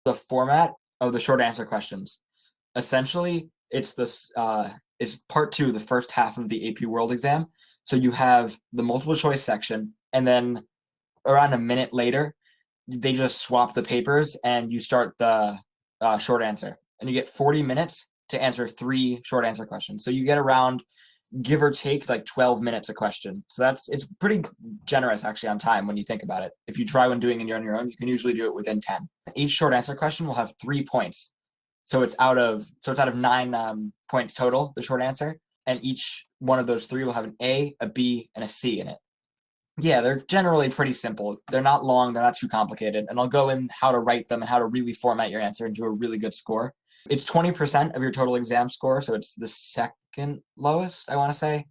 The format of the short answer questions. Essentially, it's this. It's part two, the first half of the AP World exam. So you have the multiple choice section, and then around a minute later, they just swap the papers, and you start the short answer, and you get 40 minutes to answer 3 short answer questions. So you get around, give or take, like 12 minutes a question. So it's pretty generous actually on time when you think about it. If you try when doing it on your own, you can usually do it within 10. Each short answer question will have 3 points. So it's out of 9 points total, the short answer, and each one of those 3 will have an A, a B, and a C in it. Yeah, they're generally pretty simple. They're not long, they're not too complicated, and I'll go in how to write them and how to really format your answer into a really good score. It's 20% of your total exam score, so it's the second lowest, I want to say.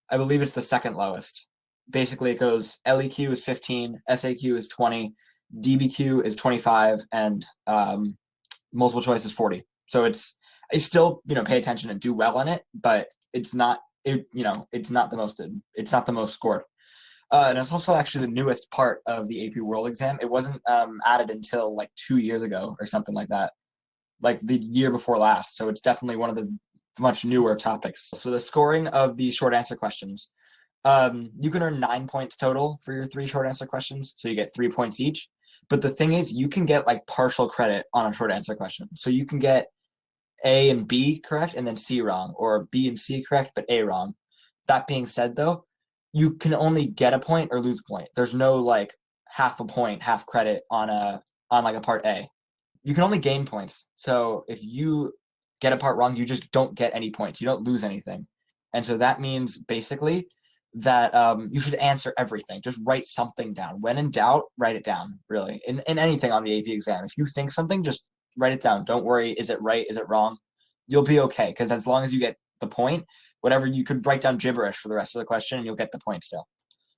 I believe it's the second lowest. Basically, it goes LEQ is 15, SAQ is 20, DBQ is 25, and multiple choice is 40. So I still, pay attention and do well on it, but it's not the most scored. And it's also actually the newest part of the AP World exam. It wasn't added until like 2 years ago or something like that, like the year before last. So it's definitely one of the much newer topics. So the scoring of the short answer questions. You can earn 9 points total for your 3 short answer questions. So you get 3 points each. But the thing is, you can get like partial credit on a short answer question. So you can get A and B correct and then C wrong, or B and C correct but A wrong. That being said, though, you can only get a point or lose a point. There's no like half a point, half credit on like a part A. You can only gain points. So if you get a part wrong, you just don't get any points. You don't lose anything. And so that means basically that you should answer everything. Just write something down. When in doubt, write it down, really. In anything on the AP exam. If you think something, just write it down. Don't worry, is it right, is it wrong? You'll be okay, because as long as you get the point, whatever, you could write down gibberish for the rest of the question and you'll get the point still.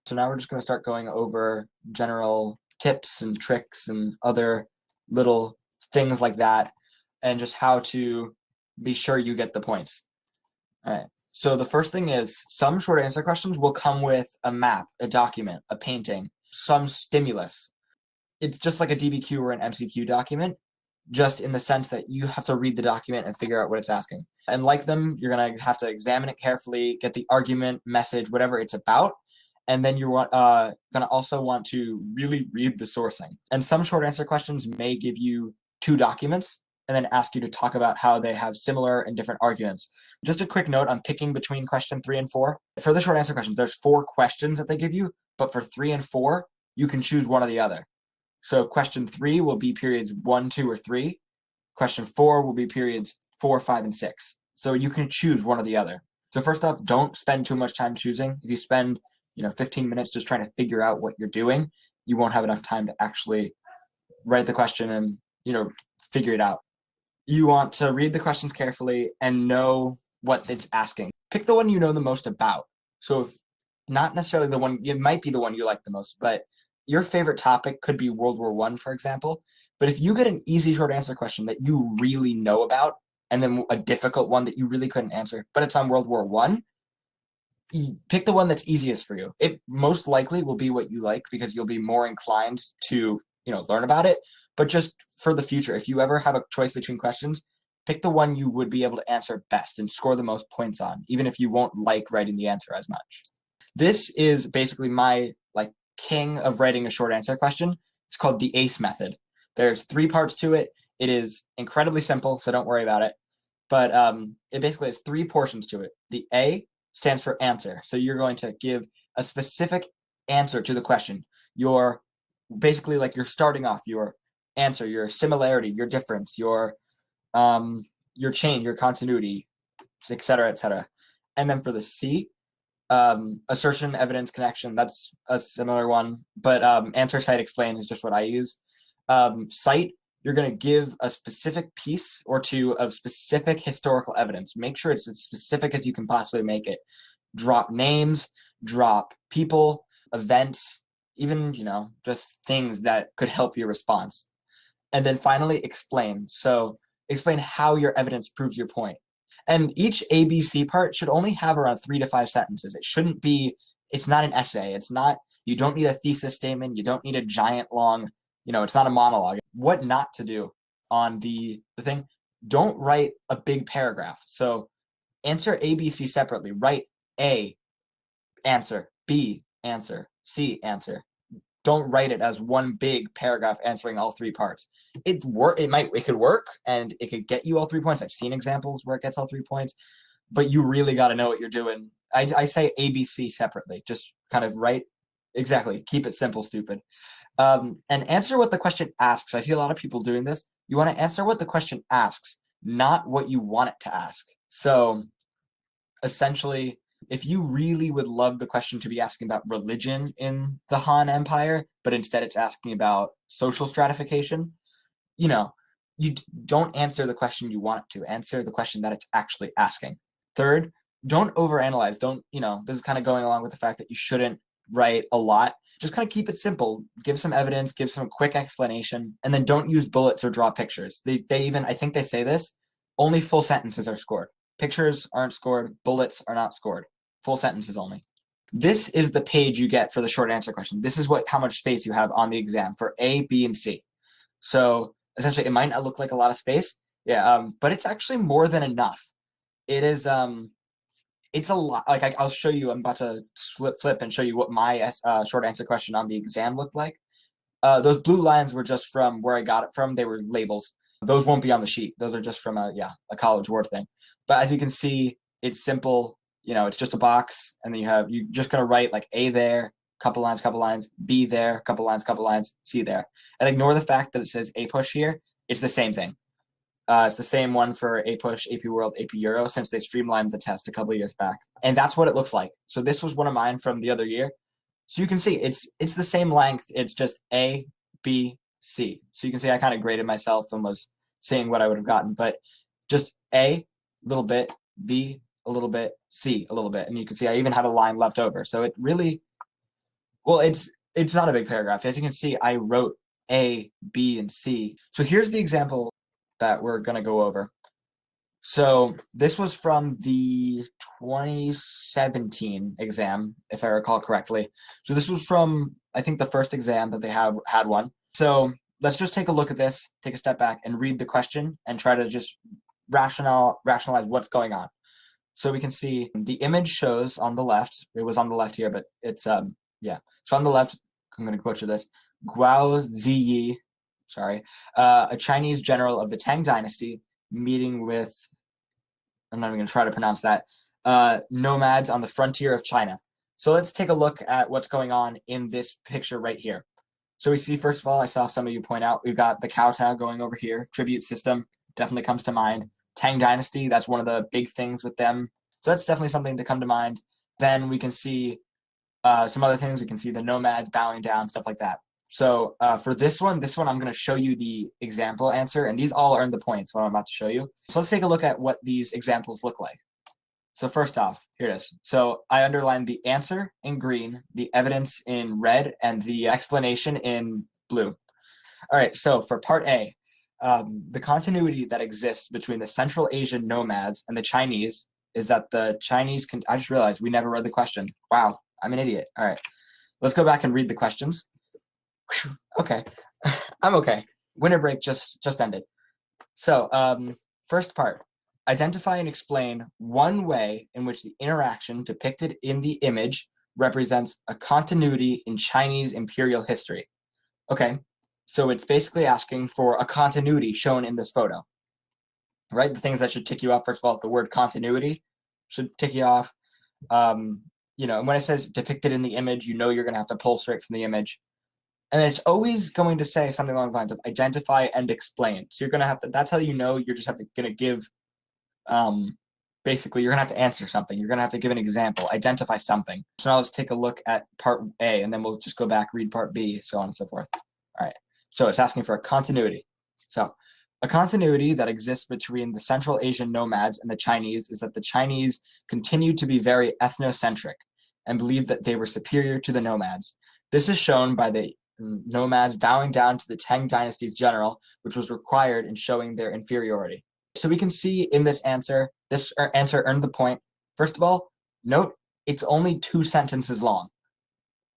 So now we're just going to start going over general tips and tricks and other little things like that, and just how to be sure you get the points. All right. So the first thing is, some short answer questions will come with a map, a document, a painting, some stimulus. It's just like a DBQ or an MCQ document, just in the sense that you have to read the document and figure out what it's asking. And like them, you're going to have to examine it carefully, get the argument, message, whatever it's about, and then you're going to also want to really read the sourcing. And some short answer questions may give you 2 documents and then ask you to talk about how they have similar and different arguments. Just a quick note on picking between question 3 and 4. For the short answer questions, there's 4 questions that they give you, but for 3 and 4, you can choose one or the other. So question 3 will be periods 1, 2, or 3. Question 4 will be periods 4, 5, and 6. So you can choose one or the other. So first off, don't spend too much time choosing. If you spend 15 minutes just trying to figure out what you're doing, you won't have enough time to actually write the question and figure it out. You want to read the questions carefully and know what it's asking. Pick the one you know the most about. So if not necessarily the one, it might be the one you like the most, but your favorite topic could be World War I, for example. But if you get an easy short answer question that you really know about, and then a difficult one that you really couldn't answer, but it's on World War I, pick the one that's easiest for you. It most likely will be what you like, because you'll be more inclined to learn about it. But just for the future, if you ever have a choice between questions, pick the one you would be able to answer best and score the most points on, even if you won't like writing the answer as much. This is basically my king of writing a short answer question. It's called the ACE method. There's 3 parts to it. It is incredibly simple, so don't worry about it. But it basically has 3 portions to it. The A stands for answer. So you're going to give a specific answer to the question. You're basically you're starting off your answer, your similarity, your difference, your change, your continuity, etc., etc. And then for the C, assertion, evidence, connection, that's a similar one, but answer, cite, explain is just what I use. Cite, you're going to give a specific piece or 2 of specific historical evidence. Make sure it's as specific as you can possibly make it. Drop names, drop people, events, even, just things that could help your response. And then finally, explain. So explain how your evidence proves your point. And each ABC part should only have around 3 to 5 sentences. It's not an essay. You don't need a thesis statement. You don't need a giant long, it's not a monologue. What not to do. on the thing, don't write a big paragraph. So answer A, B, C separately. Write A, answer, B, answer, C, answer. Don't write it as one big paragraph answering all three parts. It could work and it could get you all 3 points. I've seen examples where it gets all 3 points, but you really got to know what you're doing. I say A, B, C separately. Just kind of write exactly. Keep it simple, stupid. And answer what the question asks. I see a lot of people doing this. You want to answer what the question asks, not what you want it to ask. So essentially, if you really would love the question to be asking about religion in the Han Empire, but instead it's asking about social stratification, you don't answer the question you want it to. Answer the question that it's actually asking. Third, don't overanalyze. This is kind of going along with the fact that you shouldn't write a lot. Just kind of keep it simple. Give some evidence, give some quick explanation, and then don't use bullets or draw pictures. They even, I think they say this, only full sentences are scored. Pictures aren't scored, bullets are not scored. Full sentences only. This is the page you get for the short answer question. This is how much space you have on the exam for A, B, and C. So essentially, it might not look like a lot of space, but it's actually more than enough. It is, it's a lot. Like I'll show you. I'm about to flip and show you what my short answer question on the exam looked like. Those blue lines were just from where I got it from. They were labels. Those won't be on the sheet. Those are just from a College Word thing. But as you can see, it's simple. It's just a box, and then you're just gonna write like A there, couple lines, B there, couple lines, C there, and ignore the fact that it says A push here. It's the same thing. It's the same one for A push, AP World, AP Euro, since they streamlined the test a couple of years back, and that's what it looks like. So this was one of mine from the other year. So you can see it's the same length. It's just A, B, C. So you can see I kind of graded myself and was seeing what I would have gotten, but just A, a little bit, B, a little bit, C, a little bit, and you can see I even had a line left over. So it really, well, it's not a big paragraph. As you can see, I wrote A, B, and C. So here's the example that we're gonna go over. So this was from the 2017 exam, if I recall correctly. So this was from, I think, the first exam that they had one. So let's just take a look at this, take a step back, and read the question and try to just rationalize what's going on. So we can see the image shows on the left. It was on the left here, but it's So on the left, I'm going to butcher this. Guo Ziyi, a Chinese general of the Tang Dynasty, meeting with, I'm not even going to try to pronounce that, nomads on the frontier of China. So let's take a look at what's going on in this picture right here. So we see, first of all, I saw some of you point out, we've got the Kowtow going over here. Tribute system definitely comes to mind. Tang Dynasty, that's one of the big things with them. So that's definitely something to come to mind. Then we can see some other things. We can see the nomads bowing down, stuff like that. So for this one, I'm going to show you the example answer, and these all earn the points, what I'm about to show you. So let's take a look at what these examples look like. So first off, here it is. So I underlined the answer in green, the evidence in red, and the explanation in blue. All right, so for part A, the continuity that exists between the Central Asian nomads and the Chinese is that the Chinese can, I just realized we never read the question. Wow, I'm an idiot. All right, let's go back and read the questions. Whew, okay, I'm okay. Winter break just ended. So first part, identify and explain one way in which the interaction depicted in the image represents a continuity in Chinese imperial history. Okay, so it's basically asking for a continuity shown in this photo, right? The things that should tick you off, first of all, the word continuity should tick you off. And when it says depicted in the image, you're going to have to pull straight from the image. And then it's always going to say something along the lines of identify and explain. So you're going to have to, that's how you're just going to give, basically, you're going to have to answer something. You're going to have to give an example, identify something. So now let's take a look at part A, and then we'll just go back, read part B, so on and so forth. All right. So it's asking for a continuity. So a continuity that exists between the Central Asian nomads and the Chinese is that the Chinese continued to be very ethnocentric and believed that they were superior to the nomads. This is shown by the nomads bowing down to the Tang Dynasty's general, which was required in showing their inferiority. So we can see in this answer earned the point. First of all, note it's only 2 sentences long.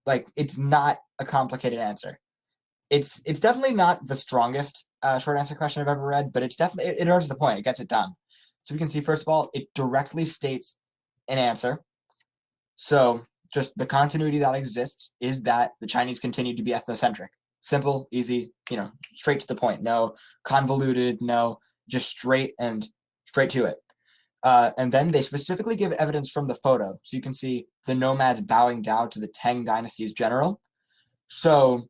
Like, it's not a complicated answer. It's definitely not the strongest short answer question I've ever read, but it's definitely, it earns the point. It gets it done. So we can see, first of all, it directly states an answer. So just the continuity that exists is that the Chinese continue to be ethnocentric. Simple, easy, straight to the point. No convoluted, no, just straight to it. And then they specifically give evidence from the photo. So you can see the nomads bowing down to the Tang Dynasty's general. So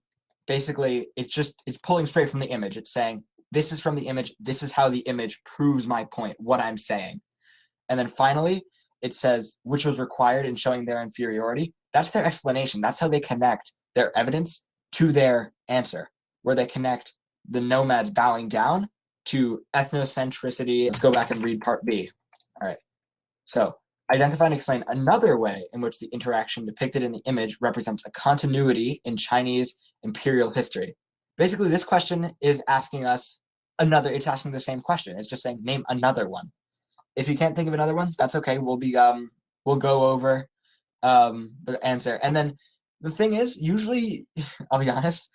basically, it's pulling straight from the image. It's saying, this is from the image. This is how the image proves my point, what I'm saying. And then finally, it says, which was required in showing their inferiority. That's their explanation. That's how they connect their evidence to their answer, where they connect the nomads bowing down to ethnocentricity. Let's go back and read part B. All right. So identify and explain another way in which the interaction depicted in the image represents a continuity in Chinese imperial history. Basically, this question is asking us it's asking the same question. It's just saying, name another one. If you can't think of another one, that's okay. We'll go over the answer. And then the thing is, usually, I'll be honest,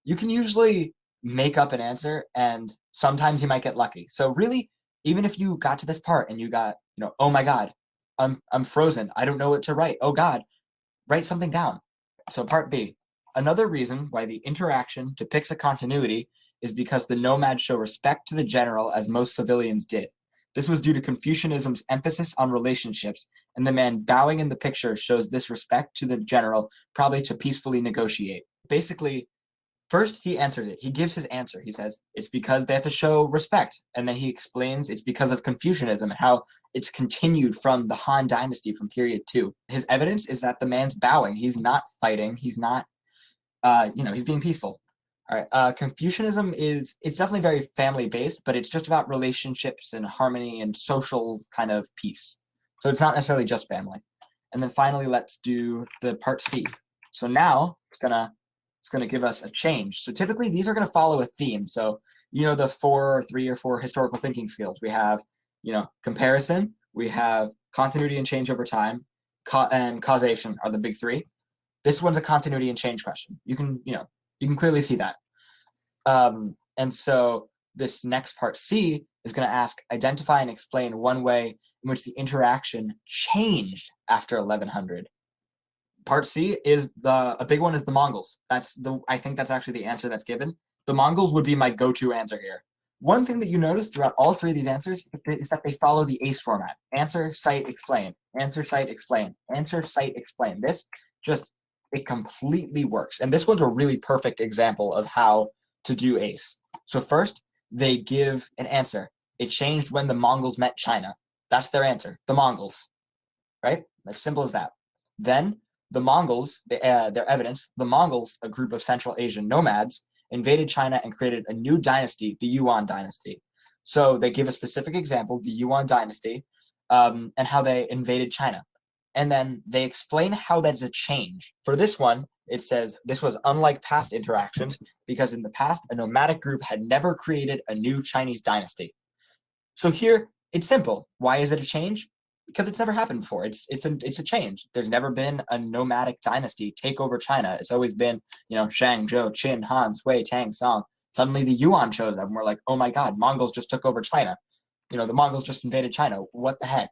you can usually make up an answer, and sometimes you might get lucky. So really, even if you got to this part and you got, oh my God, I'm frozen. I don't know what to write. Oh God, write something down. So part B, another reason why the interaction depicts a continuity is because the nomads show respect to the general as most civilians did. This was due to Confucianism's emphasis on relationships, and the man bowing in the picture shows this respect to the general, probably to peacefully negotiate. Basically, first, he answers it. He gives his answer. He says, it's because they have to show respect. And then he explains it's because of Confucianism and how it's continued from the Han Dynasty from period 2. His evidence is that the man's bowing. He's not fighting. He's not, he's being peaceful. All right. Confucianism it's definitely very family-based, but it's just about relationships and harmony and social kind of peace. So it's not necessarily just family. And then finally, let's do the part C. So now it's gonna give us a change. So typically these are gonna follow a theme. So the 3 or 4 historical thinking skills. We have, comparison, we have continuity and change over time, and causation are the big 3. This one's a continuity and change question. You can clearly see that. And so this next part C is going to ask, identify and explain one way in which the interaction changed after 1100. Part C is a big one is the Mongols. I think that's actually the answer that's given. The Mongols would be my go-to answer here. One thing that you notice throughout all 3 of these answers is that they follow the ACE format. Answer, cite, explain. Answer, cite, explain. Answer, cite, explain. It completely works. And this one's a really perfect example of how to do ACE. So first, they give an answer. It changed when the Mongols met China. That's their answer, the Mongols, right? As simple as that. Then the Mongols, their evidence, the Mongols, a group of Central Asian nomads, invaded China and created a new dynasty, the Yuan dynasty. So they give a specific example, the Yuan dynasty, and how they invaded China. And then they explain how that's a change. For this one, it says this was unlike past interactions because in the past, a nomadic group had never created a new Chinese dynasty. So here, it's simple. Why is it a change? Because it's never happened before. It's a change. There's never been a nomadic dynasty take over China. It's always been, Shang, Zhou, Qin, Han, Sui, Tang, Song. Suddenly the Yuan shows up and we're like, oh my God, Mongols just took over China. The Mongols just invaded China. What the heck?